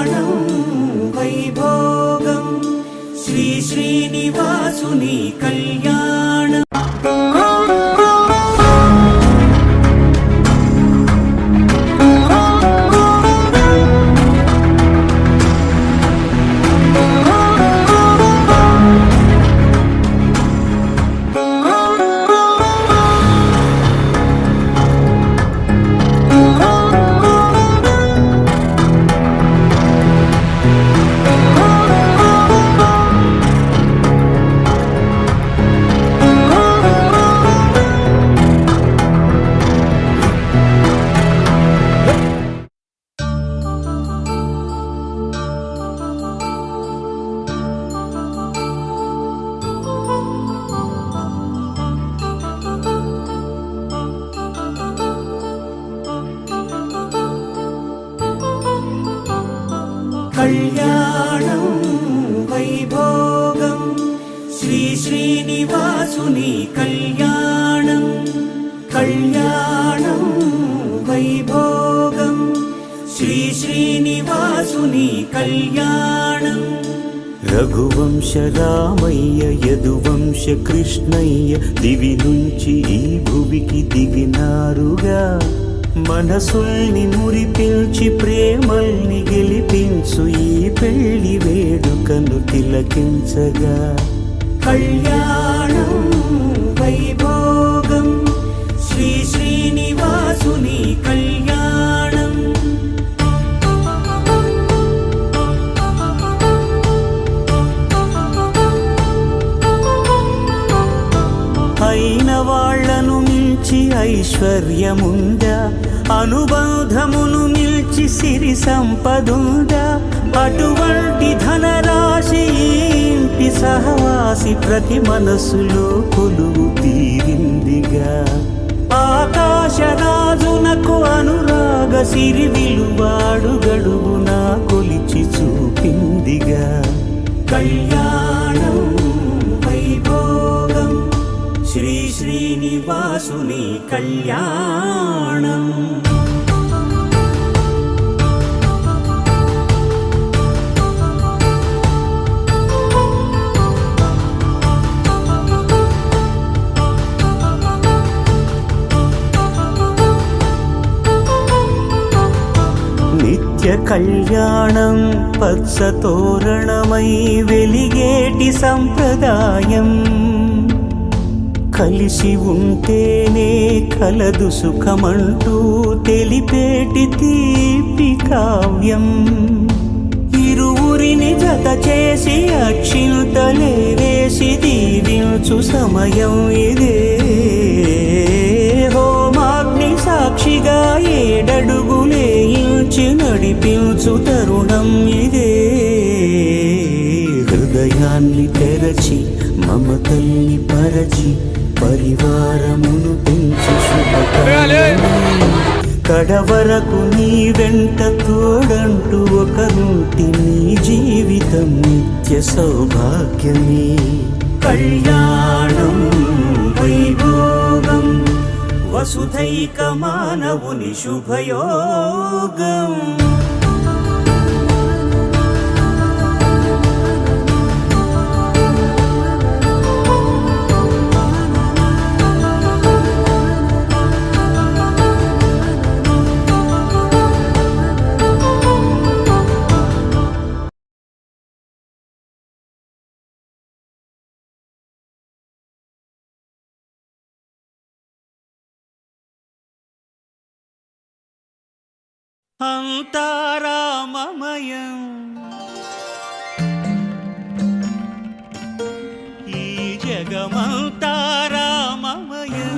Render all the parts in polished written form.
కళ్యాణం వైభోగం శ్రీ శ్రీనివాసుని కళ్యాణం. కళ్యాణం వైభోగం శ్రీ శ్రీనివాసుని కళ్యాణం. కళ్యాణం వైభోగం శ్రీ శ్రీనివాసుని కళ్యాణం. రఘువంశ రామయ్య యదువంశ కృష్ణయ్య దివి నుంచి ఈ భువికి దిగినారుగా. మనసుల్ని మురిపించి ప్రేమల్ని గెలిపించు ఈ పెళ్లి వేడుకను తిలకించగా. కళ్యాణం వైభోగం శ్రీ శ్రీనివాసుని కళ్యాణం. అయిన వాళ్లను మించి ఐశ్వర్యముందా, అనుబంధమును నిల్చి సిరి సంపదుందా. అటువంటి ధనరాశి ఇంటి సహవాసి ప్రతి మనసులో కొలువు తీరిందిగా. ఆకాశరాజునకు అనురాగ సిరి విలువాడు గడుగునా కొలిచి చూపిందిగా. కళ్యాణం వైభోగం శ్రీ శ్రీనివాసుని కళ్యాణం. నిత్య కళ్యాణం పచ్చ తోరణమై వెలిగేటి సంప్రదాయం. కలిసి ఉంటేనే కలదు సుఖమంటూ తెలిపేటి తీపి కావ్యం. ఇరువురిని జత చేసి అక్షింతలే వేసి దీవించు సమయం ఇదే. హోమాగ్ని సాక్షిగా ఏడడుగులే ఇంచి నడిపించు తరుణం ఇదే. హృదయాన్ని తెరచి మమతల్ని పరచి పరివారమును పెంచు శుభకార్యం. కడవరకు నీ వెంట తోడంటూ ఒకరుంటి నీ జీవితం నిత్య సౌభాగ్యమే. కళ్యాణం వైభోగం వసుధైక మానవుని శుభయోగం. అంతా రామమయం ఈ జగమంతా రామమయం.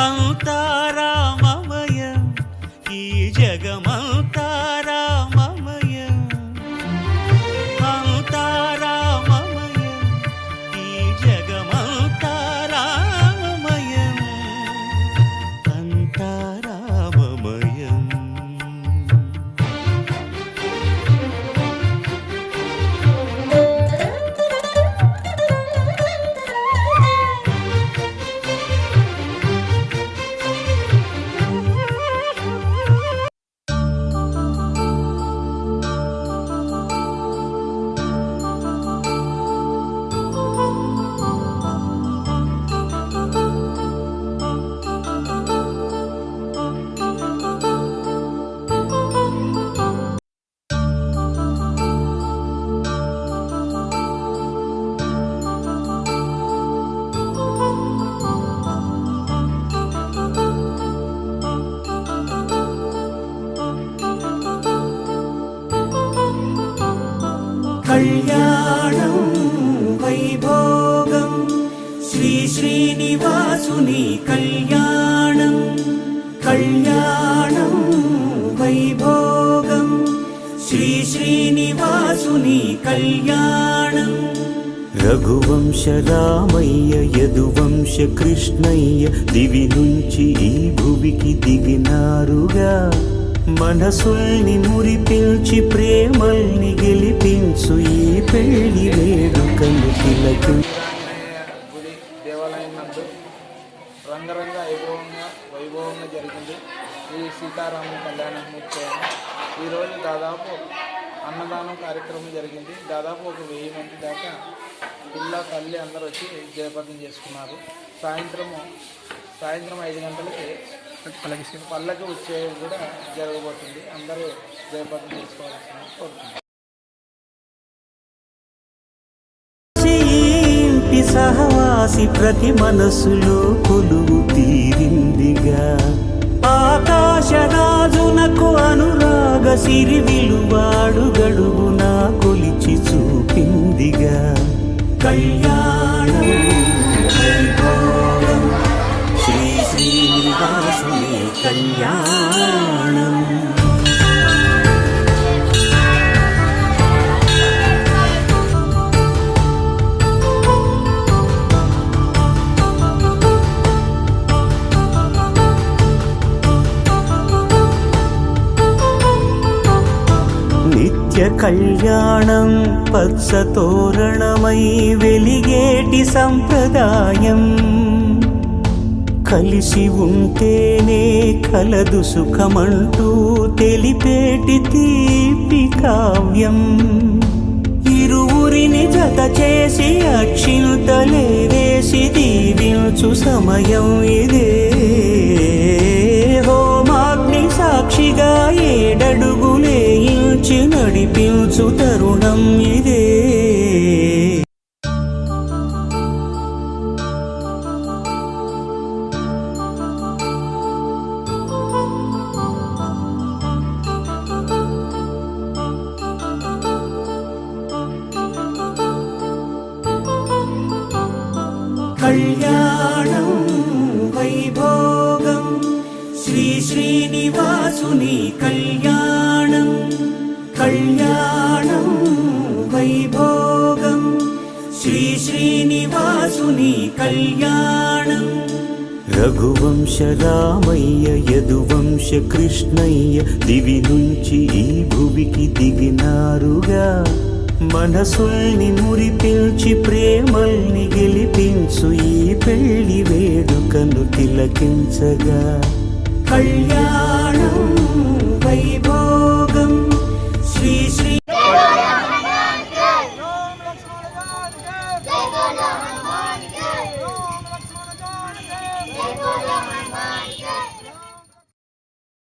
అంతా రామమయం ఈ జగమంతా రామమయం. కళ్యాణం వైభోగం శ్రీ శ్రీనివాసుని కళ్యాణం కళ్యాణం వైభోగం శ్రీ శ్రీనివాసుని కళ్యాణం రఘువంశ రామయ్య యదువంశ కృష్ణయ్య దివి నుంచి ఈ భువికి దిగినారుగా మనసుల్ని మురిపించి ప్రేమల్ని గెలిపించు ఈ పెళ్లి వేడుకలు తిలకి గుడి దేవాలయం నందు రంగరంగ వైభవంగా జరిగింది ఈ సీతారాముల కళ్యాణం ముఖ్యంగా ఈరోజు దాదాపు అన్నదానం కార్యక్రమం జరిగింది. దాదాపు ఒక 1000 మంది దాకా పిల్ల తల్లి అందరూ వచ్చి జయప్రదం చేసుకున్నారు. సాయంత్రం 5 గంటలకి పల్లకి వచ్చే కూడా జరగబోతుంది. అందరూ జయప్రదం చేసుకోవాల్సిన కోరుతున్నాను. సహవాసి ప్రతి మనసులో కొలువు తీరిందిగా ఆకాశరాజునకు అనురాగ సిరి విలువాడు గడువున కొలిచి చూపిందిగా కళ్యాణం వైభోగం శ్రీ శ్రీనివాసుని కళ్యాణం నిత్య కళ్యాణం పచ్చ తోరణమై వెలిగేటి సంప్రదాయం కలిసి ఉంటేనే కలదు సుఖమంటూ తెలిపేటి తీపి కావ్యం ఇరువురిని జత చేసి అక్షింతలే వేసి దీవించు సమయం ఇదే హోమాగ్ని సాక్షిగా 7 అడుగులే ఇంచి నడిపించు తరుణం ఇదే కళ్యాణం వైభోగం శ్రీ శ్రీనివాసుని కళ్యాణం కళ్యాణం వైభోగం శ్రీ శ్రీనివాసుని కళ్యాణం రఘువంశ రామయ్య యదువంశ కృష్ణయ్య దివి నుంచి ఈ భువికి దిగినారుగా మనసుల్ని మురిపించి ప్రేమల్ని గెలిపించు ఈ పెళ్లి వేడుకను తిలకించగా కళ్యాణం వైభోగం